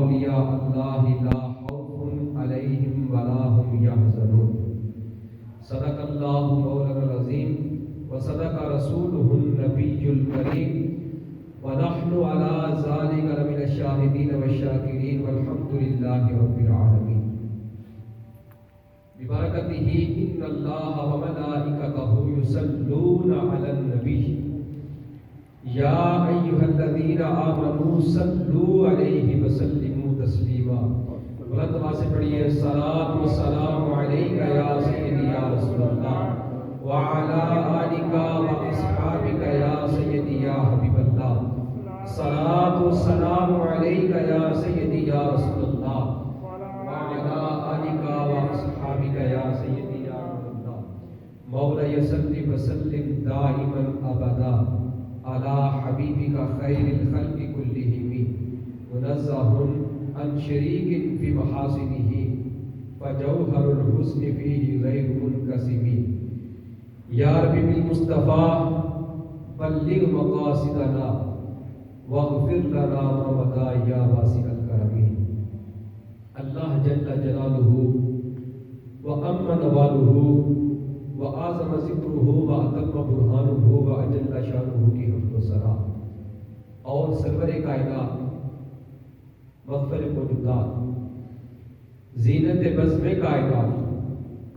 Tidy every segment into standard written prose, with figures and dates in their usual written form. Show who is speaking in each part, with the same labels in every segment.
Speaker 1: اولیاء اللہ لا خوف علیہم ولا هم يحزنون صدق اللہ مولانا العظیم وصدق رسولہ النبی الکریم ونحن على ذلك لمن الشاہدین والشاکرین والحمد للہ رب العالمین ببرکتہ ان اللہ وملائکتہ یصلون علی النبی یا ایھا الذین آمنوا صلوا علیہ وسلموا تسلیما۔ بلند آواز سے پڑھیے الصلاۃ والسلام علیک یا سیدی یا رسول اللہ وعلی آلک واصحابک یا سیدی یا حبیب اللہ۔ الصلاۃ والسلام علیک یا سیدی یا رسول اللہ وعلی آلک واصحابک یا سیدی یا حبیب اللہ۔ مولاي صل وسلم دائما ابدا علی حبیبک خیر الخلق کلہم منزہ عن شریک فی محاسنہ فجوہر الحسن فیہ غیر منقسم۔ یا رب بالمصطفیٰ بلغ مقاصدنا واغفر لنا ما مضى یا واسع الکرم۔ اللہ جل جلالہ وامن والہ وَأَعْظَمَ ذِكْرُهُ وَأَتَمَّ بُرْهَانُهُ وَأَجَلَّ شَأْنُهُ کی حمد و ثنا اور سرور کائنات مغفر موجودات زینت بزم کائنات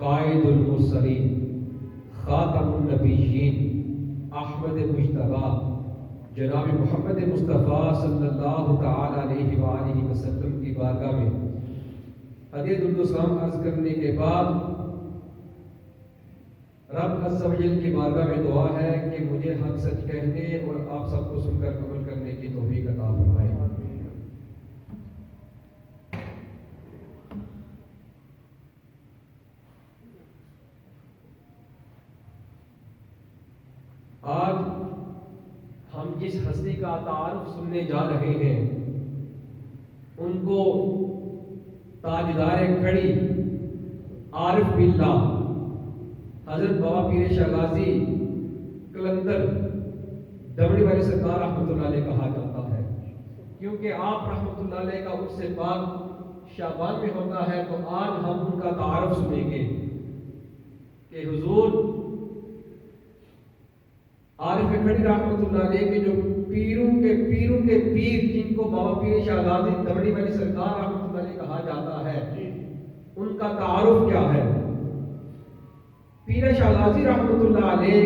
Speaker 1: قائد المرسلین خاتم النبیین احمد مجتبیٰ جناب محمد مصطفیٰ صلی اللہ تعالی علیہ وآلہ وسلم کی بارگاہ میں ادیب السلام عرض کرنے کے بعد رب عز و جل کی بارگاہ میں دعا ہے کہ مجھے حق سچ کہنے اور آپ سب کو سن کر عمل کرنے کی توفیق عطا فرمائے۔ آج ہم جس ہستی کا تعارف سننے جا رہے ہیں ان کو تاجدار کھڑی عارف باللہ حضرت بابا پیر شاہ غازی کلندر دمڑی والی سرکار رحمۃ اللہ علیہ کہا جاتا ہے، کیونکہ آپ رحمۃ اللہ علیہ کا اس سے پاک شعبان میں ہوتا ہے، تو آج ہم ان کا تعارف سنیں گے کہ حضور عارف کھڑی رحمۃ اللہ علیہ کے جو پیروں کے پیر جن کو بابا پیر شاہ غازی دمڑی والی سرکار رحمۃ اللہ علیہ کہا جاتا ہے، ان کا تعارف کیا ہے۔ پیر شاہ غازی رحمۃ اللہ علیہ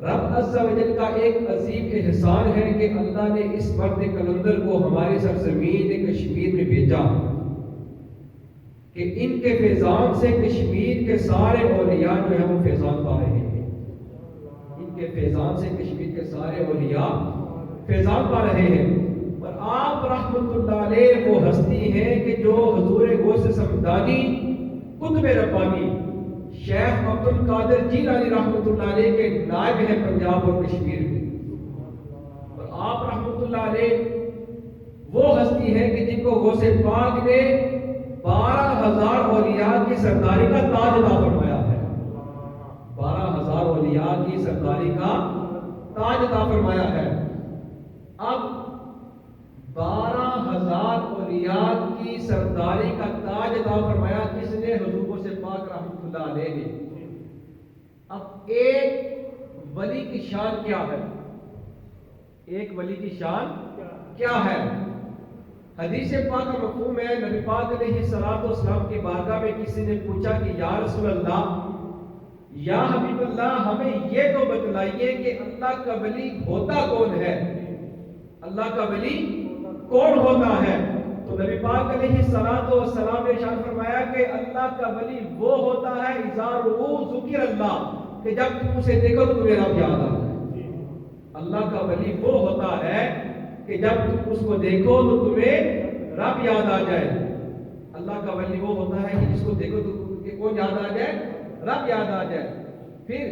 Speaker 1: رب عز و جل کا ایک عظیم احسان ہے کہ اللہ نے اس مرد کلندر کو ہماری سرزمین کشمیر میں بھیجا کہ ان کے فیضان سے کشمیر کے سارے اولیاء جو ہیں وہ فیضان پا رہے ہیں، ان کے فیضان سے کشمیر کے سارے اولیاء فیضان پا رہے ہیں۔ اور آپ رحمۃ اللہ علیہ وہ ہستی ہیں کہ جو حضور غوث سمدانی قطب ربانی شیخ عبد القادر جیلانی رحمۃ اللہ علیہ کے نائب ہیں پنجاب اور کشمیر میں، اور آپ رحمۃ اللہ علیہ وہ ہستی ہیں کہ جن کو غوث پاک نے 12,000 اولیاء کی سرداری کا تاج عطا فرمایا ہے، 12,000 اولیاء کی سرداری کا تاج عطا فرمایا ہے۔ اب 12,000 اولیاء کی سرداری کا تاج عطا فرمایا کس نے؟ حضور سے پاک رحمۃ اللہ علیہ نے۔ اب ایک ولی کی شان کیا ہے؟ ایک ولی کی شان کیا ہے؟ حدیث پاک کا مفہوم ہے، نبی پاک علیہ الصلوۃ والسلام کی بارگاہ میں کسی نے پوچھا کہ یا رسول اللہ یا حبیب اللہ ہمیں یہ تو بتلائیے کہ اللہ کا ولی ہوتا کون ہے، اللہ کا ولی کون ہوتا ہے؟ تو نبی پاک علیہ الصلوۃ والسلام نے ارشاد فرمایا کہ اللہ کا ولی وہ ہوتا ہے اذا رؤوا ذکر اللہ، کہ جب تم اسے دیکھو تو تمہیں رب یاد آ جائے۔ اللہ کا ولی وہ ہوتا ہے کہ جب تم اس کو دیکھو تو تمہیں رب یاد آ جائے۔ اللہ کا ولی وہ ہوتا ہے کہ جس کو دیکھو تو کون یاد آ جائے؟ رب یاد آ جائے۔ پھر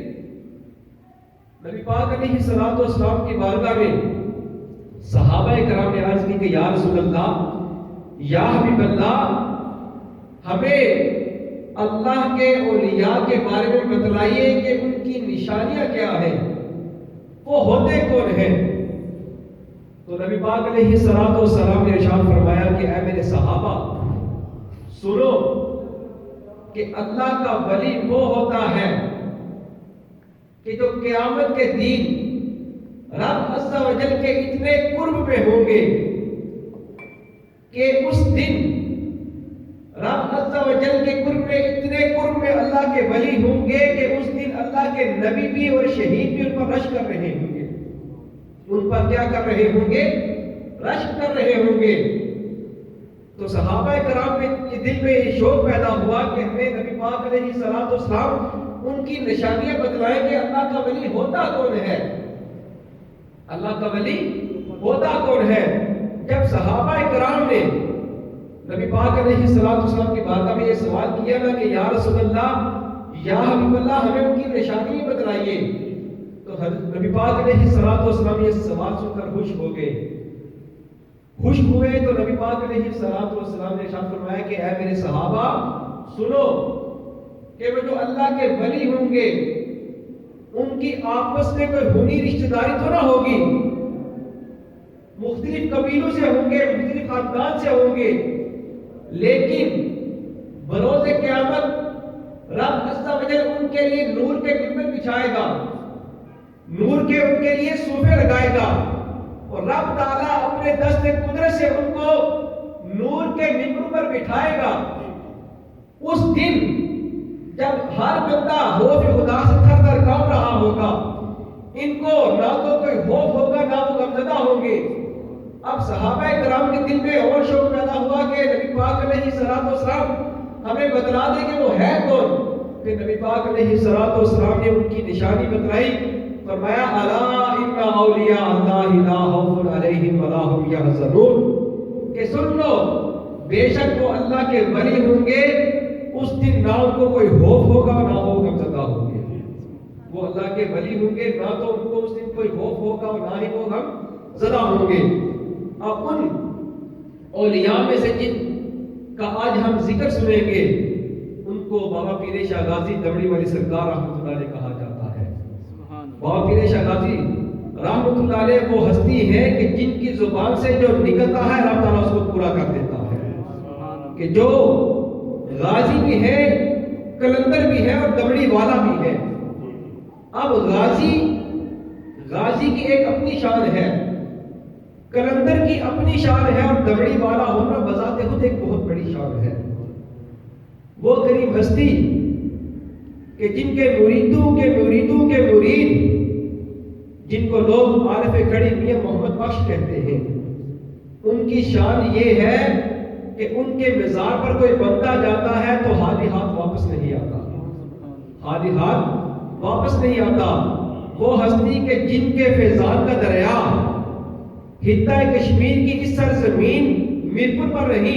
Speaker 1: نبی پاک علیہ الصلوۃ والسلام کی بارگاہ میں صحابہ کرام نے عرض کی کہ یا رسول اللہ یا حبیب اللہ ہمیں اللہ کے اولیاء کے بارے میں بتلائیے کہ ان کی نشانیاں کیا ہیں، وہ ہوتے کون ہیں؟ تو نبی پاک علیہ الصلوۃ والسلام نے ارشاد فرمایا کہ اللہ کا ولی وہ ہوتا ہے کہ جو قیامت کے دن رب عز و جل کے اتنے قرب میں ہوں گے کہ اس دن رب عز و جل کے قرب میں اتنے قرب میں اللہ کے ولی ہوں گے کہ اس دن اللہ کے نبی بھی اور شہید بھی ان پر رشک کر رہے ہوں گے. ان پر کیا کر رہے ہوں گے؟ رشک کر رہے ہوں گے. تو صحابہ کرام کے دل میں یہ شوق پیدا ہوا کہ ہمیں نبی پاک علیہ الصلوۃ والسلام ان کی نشانیاں بتلائیں کہ اللہ کا ولی ہوتا کون ہے. اللہ کا ولی ہوتا کون ہے؟ جب صحابہ کرام نے نبی پاک علیہ الصلوۃ والسلام کی بارگاہ میں یہ سوال کیا نا کہ یا رسول اللہ یا حبیب اللہ ہمیں ان کی نشانی بتلائیے، تو نبی پاک علیہ الصلوۃ والسلام یہ سوال سن کر خوش ہو گئے. خوش ہوئے تو نبی پاک علیہ الصلوۃ والسلام نے ارشاد فرمایا کہ اے میرے صحابہ سنو کہ وہ جو اللہ کے ولی ہوں گے ان کی آپس میں کوئی خونی رشتہ داری تو نہ ہوگی، مختلف قبیلوں سے ہوں گے، مختلف خاندان سے ہوں گے، لیکن بروز قیامت رب عز و جل ان کے لیے نور کے ممبر بچھائے گا، نور کے ان کے لیے صوفے لگائے گا، اور رب تعالیٰ اپنے دست قدرت سے ان کو نور کے ممبر پر بٹھائے گا. اس دن جب ہر بندہ خوف خدا سے تھر تھر کانپ رہا ہوگا، ان کو نہ تو کوئی خوف ہوگا نہ وہ غمزدہ ہوں گے. اب صحابہ کرام کے دل میں اور شوق پیدا ہوا کہ نبی پاک علیہ الصلوۃ والسلام ہمیں بتلا دے کہ وہ ہے کون. پھر نبی پاک علیہ الصلوۃ والسلام نے ان کی نشانی بتلائی. فرمایا الا ان اولیاء اللہ لا خوف علیہم ولا هم یحزنون، کہ سن لو بے شک وہ اللہ کے ولی ہوں گے، اس دن نہ ان کو کوئی خوف ہوگا نہ وہ غمزدہ ہوں گے. وہ اللہ کے ولی ہوں گے، نہ تو ان کو اس دن کوئی خوف ہوگا اور نہ ہی وہ غمزدہ ہوں گے. اب ان اولیاء میں سے جن کا آج ہم ذکر سنیں گے ان کو بابا پیر شاہ غازی دمڑی والی سرکار رحمۃ اللہ علیہ کہا جاتا ہے. بابا پیر شاہ غازی رحمۃ اللہ علیہ وہ ہستی ہے کہ جن کی زبان سے جو نکلتا ہے اللہ تعالیٰ اس کو پورا کر دیتا ہے، کہ جو غازی بھی ہے، کلندر بھی ہے اور دمڑی والا بھی ہے. اب غازی کی ایک اپنی شان ہے، کلندر کی اپنی شان ہے، اور دمڑی والا ہونا بذات خود ایک بہت بڑی شان ہے. وہ کریم ہستی کہ جن کے مریدوں کے مرید، جن کو لوگ عارف کھڑی میاں محمد بخش کہتے ہیں، ان کی شان یہ ہے کہ ان کے مزار پر کوئی بندہ جاتا ہے تو خالی ہاتھ واپس نہیں آتا، خالی ہاتھ واپس نہیں آتا. وہ ہستی کہ جن کے فیضان کا دریا خطہ کشمیر کی اس سرزمین میرپور پر رہی،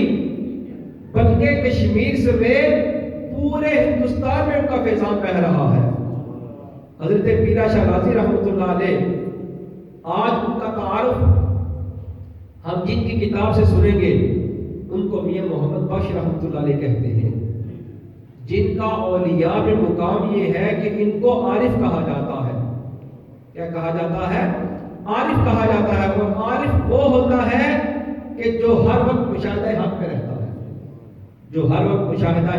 Speaker 1: بلکہ کشمیر سمیت پورے ہندوستان میں ان کا فیضان بہہ رہا ہے. حضرت پیر شاہ غازی رحمۃ اللہ علیہ، آج ان کا تعارف ہم جن کی کتاب سے سنیں گے ان کو میاں محمد بخش رحمۃ اللہ علیہ کہتے ہیں، جن کا اولیاء میں مقام یہ ہے کہ ان کو عارف کہا جاتا ہے. کیا کہا جاتا ہے؟ عارف کہا جاتا ہے. اور عارف وہ ہوتا ہے کہ جو ہر وقت مشاہدہ حق میں رہتا ہے، جو ہر وقت مشاہدہ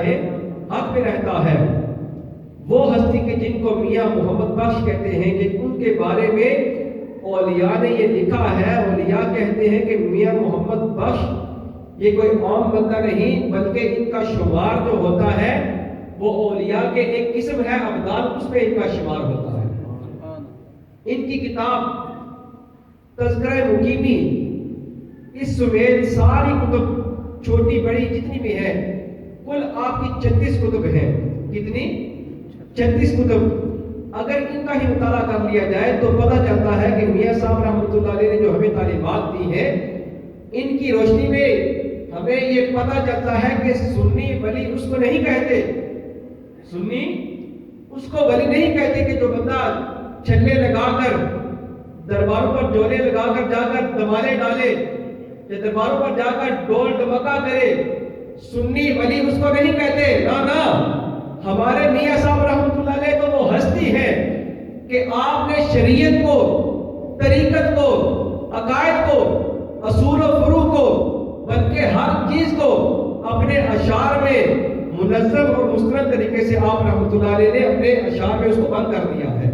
Speaker 1: حق میں رہتا ہے. وہ ہستی کے جن کو میاں محمد بخش کہتے ہیں کہ ان کے بارے میں اولیاء نے یہ لکھا ہے. اولیاء کہتے ہیں کہ میاں محمد بخش یہ کوئی عام بندہ نہیں، بلکہ ان کا شمار جو ہوتا ہے وہ اولیاء کے ایک قسم ہے، ابدال، اس میں ان کا شمار ہوتا ہے. ان کی کتاب تذکرہ مقیمی اس سمیت ساری کتب چھوٹی بڑی جتنی بھی ہے کل آپ کی 36 کتب ہیں. کتنی؟ 36 کتب. اگر ان کا ہی مطالعہ کر لیا جائے تو پتہ چلتا ہے کہ میاں صاحب رحمۃ اللہ علیہ نے جو ہمیں تعلیمات دی ہیں ان کی روشنی میں ہمیں یہ پتہ چلتا ہے کہ سنی ولی اس کو نہیں کہتے، سنی اس کو ولی نہیں کہتے کہ جو بندہ چھلے لگا کر درباروں پر جولے لگا کر جا کر دمالے ڈالے یا درباروں پر جا کر ڈول ڈمکا کرے. سنی ولی اس کو نہیں کہتے. نہ ہمارے میاں صاحب رحمۃ اللہ علیہ تو وہ ہستی ہے کہ آپ نے شریعت کو، طریقت کو، عقائد کو، اصول و فروع کو، بلکہ ہر چیز کو اپنے اشعار میں منظم اور مستند طریقے سے آپ رحمۃ اللہ علیہ نے اپنے اشعار میں اس کو بند کر دیا ہے۔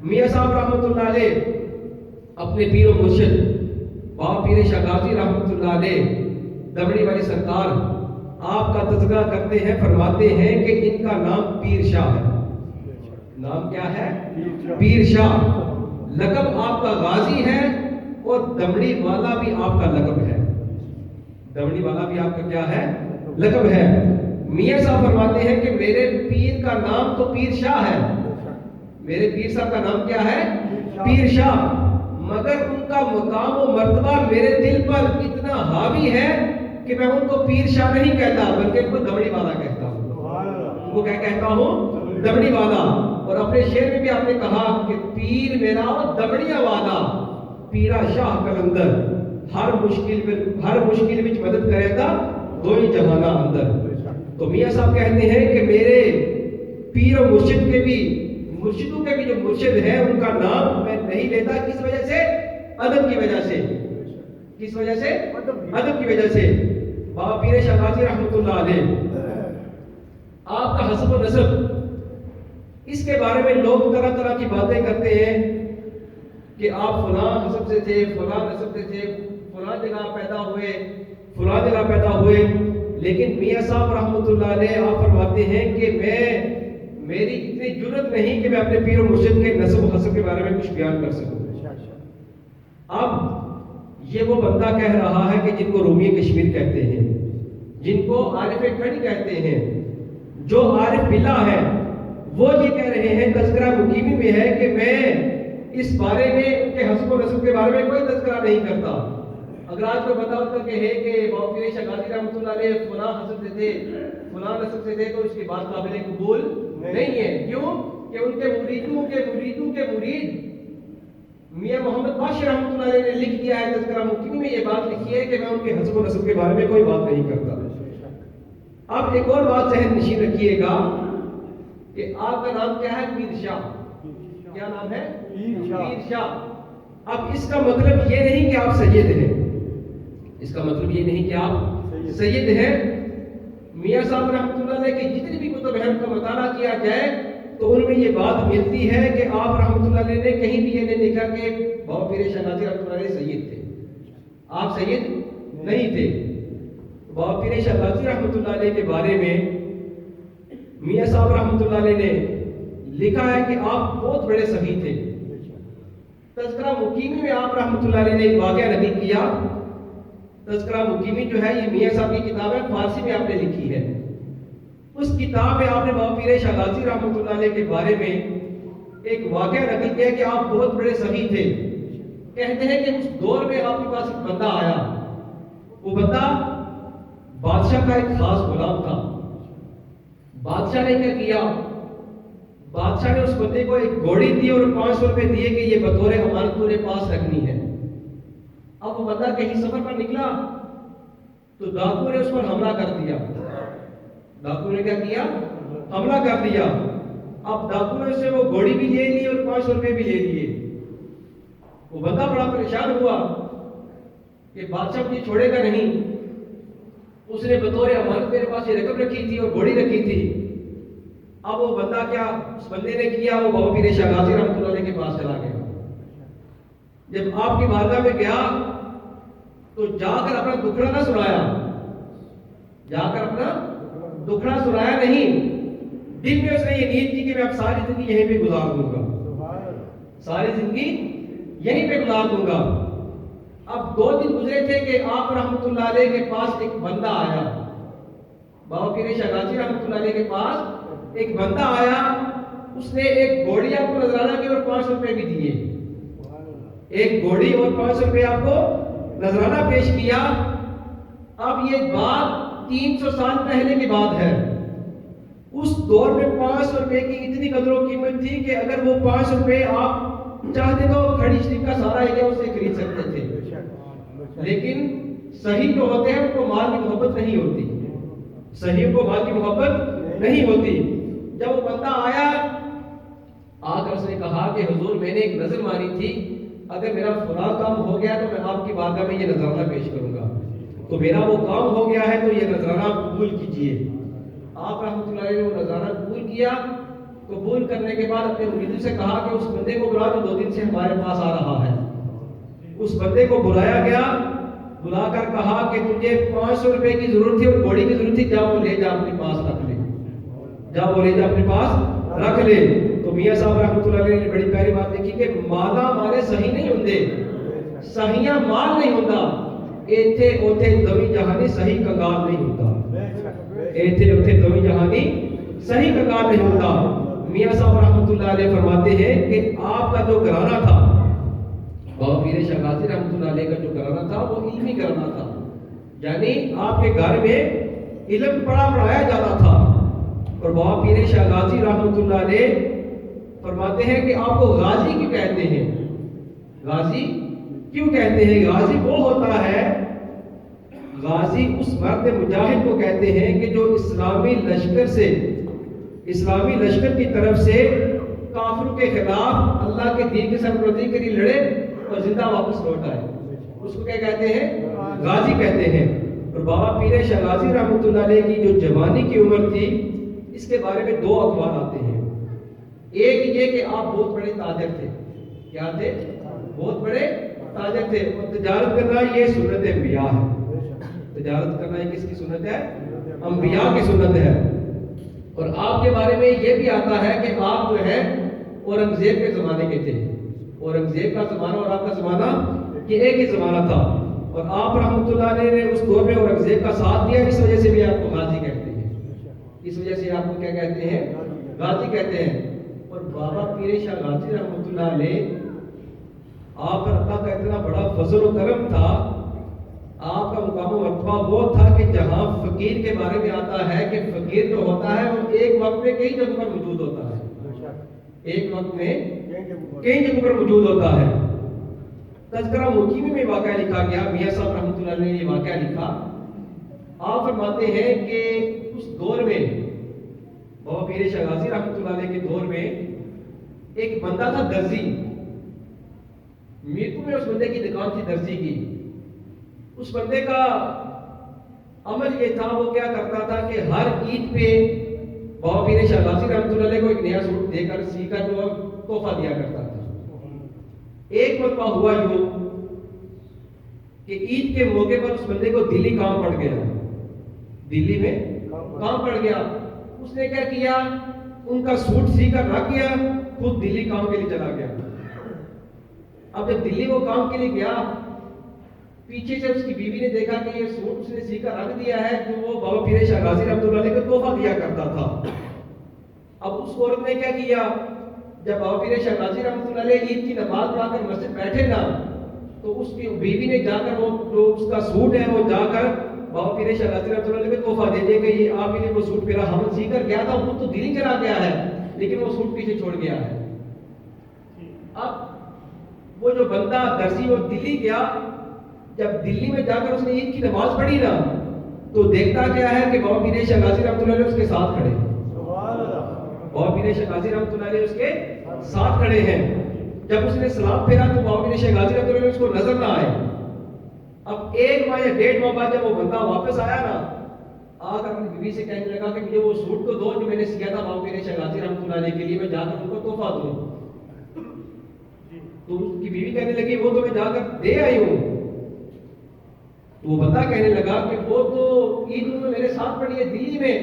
Speaker 1: میاں صاحب رحمۃ اللہ علیہ اپنے پیر و مرشد بابا پیر شاہ غازی رحمۃ اللہ علیہ دمڑی والی سرکار آپ کا تذکرہ کرتے ہیں، فرماتے ہیں کہ ان کا نام پیر شاہ ہے۔ نام کیا ہے؟ پیر شاہ۔ لقب آپ کا غازی ہے اور دمڑی والا بھی آپ کا لقب ہے۔ دمڑی والا بھی آپ کا کیا ہے؟ لقب ہے۔ میاں صاحب فرماتے ہیں کہ میرے پیر کا نام تو پیر شاہ ہے، میرے پیر صاحب کا نام کیا ہے؟ پیر شاہ، مگر ان کا مقام و مرتبہ میرے دل پر اتنا حاوی ہے کہ میں ان کو پیر شاہ نہیں کہتا بلکہ ان کو دمڑی والا کہتا ہوں۔ ان کو کیا کہتا ہوں؟ دمڑی والا۔ اور اپنے شعر میں بھی آپ نے کہا کہ پیر میرا دمڑیاں والا، پیرا شاہ کلندر، ہر مشکل وچ مدد کرے گا دوئی جہانہ اندر۔ تو میاں صاحب کہتے ہیں کہ میرے پیر و مرشدوں کے بھی جو مرشد ہیں ان کا نام میں نہیں لیتا، کس وجہ سے؟ ادب کی وجہ سے۔ کس وجہ سے؟ ادب کی وجہ سے۔ بابا پیر شاہ غازی رحمۃ اللہ علیہ آپ کا حسب و نسب، اس کے بارے میں لوگ طرح طرح کی باتیں کرتے ہیں کہ آپ فلاں حسب سے تھے، فلاں نسب سے تھے، فلاں جگہ پیدا ہوئے، فلاں جگہ پیدا ہوئے، لیکن میاں صاحب رحمۃ اللہ علیہ آپ فرماتے ہیں کہ میری اتنی جرت نہیں کہ میں اپنے پیر و مرشد کے نسب و حسب کے بارے میں کچھ بیان کر سکوں۔ اب یہ وہ بندہ کہہ رہا ہے کہ جن کو رومی کشمیر کہتے ہیں، جن کو عارف کھڑی کہتے ہیں، جو عارف بلا ہے، وہ یہ کہہ رہے ہیں تذکرہ مقیمی میں ہے کہ میں اس بارے میں ان کے حسب و نسب کے بارے میں کوئی تذکرہ نہیں کرتا۔ اگر آج کوئی بتا کر کہے کہ بابا پیر شاہ غازی رحمۃ اللہ علیہ فلاں حسب سے تھے، فلاں نسب سے تھے، تو اس کی بات قابل قبول نہیں ہے۔ کیوں؟ کہ ان کے مریدوں کے مرید میاں محمد باشر رحمۃ اللہ علیہ نے لکھ دیا ہے، تذکرہ مقیمی میں یہ بات لکھی ہے کہ میں ان کے حسب و نسب کے بارے میں کوئی بات نہیں کرتا۔ اب ایک اور بات ذہن نشین رکھیے گا کہ آپ کا نام کیا ہے؟ پیر شاہ۔ کیا نام ہے؟ پیر شاہ۔ اب اس کا مطلب یہ نہیں کہ آپ سید ہیں، اس کا مطلب یہ نہیں کہ آپ سید ہیں۔ میاں صاحب رحمۃ اللہ علیہ کی جتنی بھی کتب ہیں ان کا مطالعہ کیا جائے تو ان میں یہ بات ملتی ہے کہ آپ رحمۃ اللہ علیہ نے کہیں بھی یہ نہیں دیکھا کہ بابا پیر شاہ غازی رحمۃ اللہ علیہ سید تھے۔ آپ سید نہیں تھے۔ بابا پیر شاہ غازی رحمۃ اللہ علیہ کے بارے میں میاں صاحب رحمۃ اللہ علیہ نے لکھا ہے کہ آپ بہت بڑے سخی تھے۔ تذکرہ مقیمی میں آپ رحمۃ اللہ علیہ نے ایک واقعہ نقل کیا۔ تذکرہ مقیمی جو ہے یہ میاں صاحب کی کتاب ہے، فارسی میں آپ نے لکھی ہے۔ اس کتاب میں آپ نے بابا پیر شاہ غازی رحمۃ اللہ علیہ کے بارے میں ایک واقعہ نقل کیا کہ آپ بہت بڑے سخی تھے۔ کہتے ہیں کہ اس دور میں آپ کے پاس ایک بندہ آیا، وہ بندہ بادشاہ کا ایک خاص غلام تھا۔ بادشاہ نے کیا کیا؟ بادشاہ نے اس بندے کو ایک گھوڑی دی اور 500 روپے دیے کہ یہ بطور امانت تمہارے پاس رکھنی ہے۔ اب وہ بندہ کہیں سفر پر نکلا تو ڈاکو نے اس پر حملہ کر دیا۔ ڈاکو نے کیا کیا؟ حملہ کر دیا۔ اب ڈاکو نے اس سے وہ گھوڑی بھی لے لی اور 500 روپے بھی لے لیے۔ وہ بندہ بڑا پریشان ہوا کہ بادشاہ مجھے چھوڑے گا نہیں، اس نے بطور امانت میرے پاس یہ رقم رکھی تھی اور گھوڑی رکھی تھی۔ اب وہ بندہ کیا اس بندے نے کیا؟ وہ بابا پیر شاہ غازی رحمۃ اللہ علیہ کے پاس چلا گیا۔ جب آپ کی بارگاہ میں گیا تو جا کر اپنا دکھڑا نہ سنایا، نہیں، دل میں اس نے یہ نیت کی کہ میں اب ساری زندگی یہیں پہ گزار دوں گا، ساری زندگی یہیں پہ گزار دوں گا۔ اب 2 دن گزرے تھے کہ آپ رحمۃ اللہ علیہ کے پاس ایک بندہ آیا، بابا پیر شاہ غازی رحمۃ اللہ علیہ کے پاس ایک بندہ آیا، اس نے ایک گھوڑی آپ کو نذرانہ کی اور 500 روپے بھی دیے۔ ایک گھوڑی اور 500 روپے آپ کو نذرانہ پیش کیا۔ اب یہ بات 300 سال پہلے کی بات ہے۔ اس دور میں 500 روپے کی اتنی قدر و قیمت تھی کہ اگر وہ 500 روپے آپ چاہتے تو کھڑی شریف کا سارا ایریا اس سے خرید سکتے تھے، لیکن صحیح جو ہوتے ہیں ان کو مال کی محبت نہیں ہوتی، صحیح کو مال کی محبت نہیں ہوتی۔ جب وہ بندہ آیا آ کر اس نے کہا کہ حضور میں نے ایک نظر ماری تھی، اگر میرا فلاں کام ہو گیا تو میں آپ کی بارگاہ میں یہ نذرانہ پیش کروں گا، تو میرا وہ کام ہو گیا ہے تو یہ نذرانہ قبول کیجیے۔ آپ رحمۃ اللہ علیہ نے وہ نظارہ قبول کیا. قبول کرنے کے بعد اپنے مریدوں سے کہا کہ اس بندے کو بلا جو 2 دن سے ہمارے پاس آ رہا ہے. اس بندے کو بلایا گیا, بلا کر کہا کہ تجھے 500 روپے کی ضرورت تھی اور گھوڑی کی ضرورت تھی, جا وہ لے جا اپنے پاس رکھ لے, جا وہ لے جا اپنے پاس رکھ لے. تو میاں صاحب رحمۃ اللہ علیہ نے بڑی پیاری بات لکھی کہ مالا مارے صحیح نہیں ہوندے, صحیحاں مال نہیں ہوتا, ایتھے اوتھے دوی جہانی صحیح کنگال نہیں ہوتا, ایتھے اوتھے دوی جہانی صحیح کنگال نہیں ہوتا. میاں صاحب رحمۃ اللہ علیہ فرماتے ہیں کہ آپ کا جو گھرانہ تھا, بابا پیر شاہ غازی رحمۃ اللہ علیہ کا جو گھرانہ تھا وہ علمی گھرانہ تھا, یعنی آپ کے گھر میں علم پڑھایا جاتا تھا. اور بابا پیر شاہ غازی رحمۃ اللہ علیہ فرماتے ہیں کہ آپ کو غازی کیوں کہتے ہیں, غازی کیوں کہتے ہیں؟ غازی وہ ہوتا ہے, غازی اس مرد مجاہد کو کہتے ہیں کہ جو اسلامی لشکر کی طرف سے کافروں کے خلاف اللہ کے دین کی سربلندی کے لیے لڑے اور زندہ واپس لوٹ آئے, اس کو کیا کہتے ہیں؟ غازی کہتے ہیں. اور بابا پیر شاہ غازی رحمۃ اللہ علیہ کی جو جوانی کی عمر تھی, اس کے بارے میں 2 اقوال آتے ہیں. ایک یہ کہ آپ بہت بڑے تاجر تھے, کیا تھے؟ بہت بڑے تاجر تھے, اور تجارت کرنا یہ سنت انبیاء ہے. تجارت کرنا یہ کس کی سنت ہے؟ انبیاء کی سنت ہے. اور آپ کے بارے میں یہ بھی آتا ہے کہ آپ جو ہے اورنگزیب کے زمانے کے تھے. اورنگزیب کا زمانہ اور آپ کا زمانہ یہ ایک ہی زمانہ تھا, اور آپ رحمۃ اللہ علیہ نے اس دور میں اورنگزیب کا ساتھ دیا, اس وجہ سے بھی آپ کو غازی کہتے ہیں, اس وجہ سے آپ کو کیا کہتے ہیں؟ غازی کہتے ہیں. اور بابا پیر شاہ غازی رحمۃ اللہ علیہ, آپ پر اللہ کا اتنا بڑا فضل و کرم تھا, آپ کا مقام و مرتبہ وہ تھا کہ جہاں فقیر کے بارے میں آتا ہے کہ فقیر جو ہوتا ہے وہ ایک وقت میں کئی جگہوں پر موجود ہوتا ہے, ایک وقت میں کئی جگہوں پر موجود ہوتا ہے. تذکرہ مقیمی میں واقعہ لکھا گیا, میاں صاحب رحمۃ اللہ علیہ نے یہ واقعہ لکھا. آپ فرماتے ہیں کہ اس دور میں, بابا پیر شاہ غازی رحمۃ اللہ علیہ کے دور میں, ایک بندہ تھا درزی. میرپور میں اس بندے کی دکان تھی درزی کی. اس بندے کا عمل یہ تھا, وہ کیا کرتا تھا کہ ہر عید پہ بابا پیر شاہ غازی رحمۃ اللہ علیہ کو ایک نیا سوٹ دے کر سی کر جو تحفہ دیا کرتا تھا. ایک مرتبہ ہوا یوں کہ عید کے موقع پر اس بندے کو دلی کام پڑ گیا, دلی میں کام پڑ گیا. اس نے کیا کیا, ان کا سوٹ سی کر رکھ گیا, خود دلی کام کے لیے چلا گیا. اب جب دلی وہ کام کے لیے گیا, پیچھے سے اس کی بیوی نے دیکھا کہ یہ سوٹ اس نے سی کر رکھ دیا ہے جو وہ بابا پیر شاہ غازی رحمۃ اللہ علیہ کو تحفہ دیا کرتا تھا. اب اس عورت نے کیا کیا, جب بابا پیر شاہ غازی رحمۃ اللہ علیہ عید کی نماز پڑھا کر مسجد بیٹھے نا, تو اس کی بیوی نے جا کر وہ جو اس کا سوٹ ہے وہ جا کر بابا پیر شاہ غازی رحمۃ اللہ علیہ کو تحفہ دے دیا کہ یہ آپ نے وہ سوٹ میرا ہم سی کر گیا تھا, وہ تو دلی چلا گیا ہے لیکن وہ سوٹ پیچھے چھوڑ گیا ہے. اب وہ جو بندہ درزی وہ دلی گیا, جب دلی میں جا کر اس نے عید کی نماز پڑھی نا, تو دیکھتا کیا ہے کہ بابا پیر شاہ غازی رحمۃ اللہ علیہ اس کے ساتھ کھڑے, بابا پیر شاہ غازی رحمۃ اللہ علیہ اس کے ساتھ کھڑے ہیں. جب اس نے سلام پھیرا تو بابا پیر شاہ غازی رحمۃ اللہ علیہ اس کو نظر نہ آئے. اب 1 ماہ یا 1.5 ماہ بعد جب وہ بندہ واپس آیا نا, آ کر اپنی بیوی سے کہنے لگا کہ مجھے وہ سوٹ کو دو جو میں نے سیا تھا بابا پیر شاہ غازی رحمۃ اللہ علیہ کے لیے, میں جا کر ان کو تحفہ دوں. تو اس کی بیوی کہنے لگی وہ تو میں جا کر دے آئی ہوں. تو وہ بندہ کہنے لگا کہ وہ تو عید میں میرے ساتھ پڑی ہے دلی میں,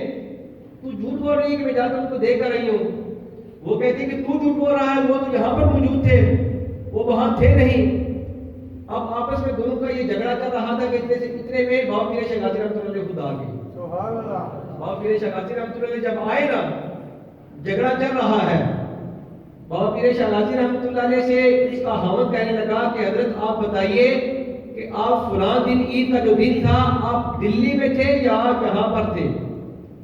Speaker 1: تو جھوٹ بول رہی ہے کہ میں جا کر ان کو دے کر آئی ہوں. وہ کہتی کہ تو جھوٹ بول رہا ہے, وہ تو یہاں پر موجود تھے, وہ وہاں تھے نہیں. اب آپس میں دونوں کا یہ جھگڑا چل رہا تھا کہ اتنے میں بابا پیر شاہ غازی رحمۃ اللہ علیہ خود آ گئے. بابا پیر شاہ غازی رحمۃ اللہ علیہ جب آئے نا, جھگڑا چل رہا ہے, بابا پیر شاہ غازی رحمۃ اللہ علیہ سے اس کا خاوند کہنے لگا کہ حضرت آپ بتائیے کہ آپ فلاں دن عید کا جو دن تھا آپ دلی میں تھے یا یہاں پر تھے؟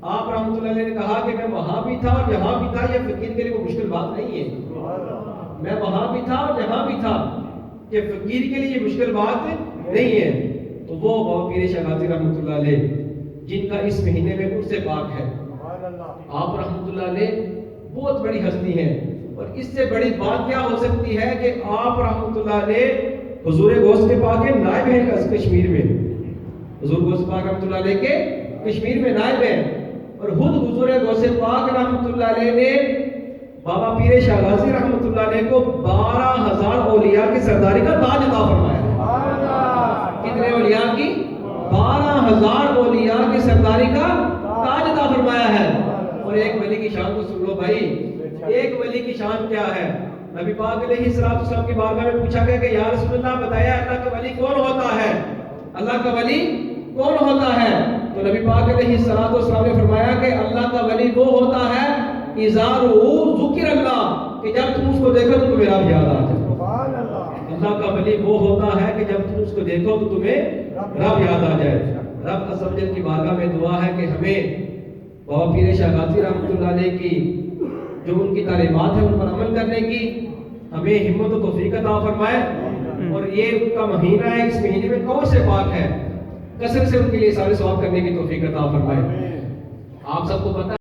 Speaker 1: آپ رحمۃ اللہ علیہ نے کہا کہ میں وہاں بھی تھا اور یہاں بھی تھا, یہ فقیر کے لیے کوئی مشکل بات نہیں ہے. میں وہاں بھی تھا اور یہاں بھی تھا, یہ فقیر کے لیے یہ مشکل بات نہیں ہے. تو وہ بابا پیر شاہ غازی رحمۃ اللہ علیہ جن کا اس مہینے میں عرس پاک ہے, آپ رحمۃ اللہ علیہ بہت بڑی ہستی ہیں. اور اس سے بڑی بات کیا ہو سکتی ہے کہ آپ رحمۃ اللہ علیہ حضور غوث پاک کے نائب ہیں کشمیر میں, حضور غوث پاک رحمۃ اللہ علیہ کے کشمیر میں نائب ہیں. اور خود حضور غوث پاک رحمۃ اللہ علیہ نے بابا پیر شاہ غازی رحمۃ اللہ علیہ کو 12,000 اولیاء کی سرداری کا تاج عطا فرمایا ہے. کتنے اولیاء کی؟ 12,000 اولیاء کی سرداری کا تاج عطا فرمایا ہے. اور ایک ولی کی شان کو سن لو بھائی، ایک ولی کی شان کیا ہے؟ نبی پاک علیہ السلام کی بارگاہ میں پوچھا گیا کہ یا رسول اللہ بتایا اللہ کا ولی کون ہوتا ہے؟ اللہ کا ولی کون ہوتا ہے؟ تو نبی پاک علیہ السلام نے فرمایا کہ اللہ کا ولی وہ ہوتا ہے ذکر اللہ، کہ جب تم اس کو دیکھو تو تمہیں رب یاد آ جائے. اللہ کا ولی وہ ہوتا ہے کہ جب تم اس کو دیکھو تو تمہیں رب یاد آ جائے. رب عز و جل کی بارگاہ میں دعا ہے کہ ہمیں بابا پیر شاہ غازی رحمۃ اللہ علیہ کی جو ان کی تعلیمات ہیں ان پر عمل کرنے کی ہمیں ہمت و توفیق عطا فرمائے. اور یہ ان کا مہینہ ہے، اس مہینے میں کون سے پاک ہے، کثرت سے ان کے لیے سارے ثواب کرنے کی توفیق عطا فرمائے. آپ سب کو پتہ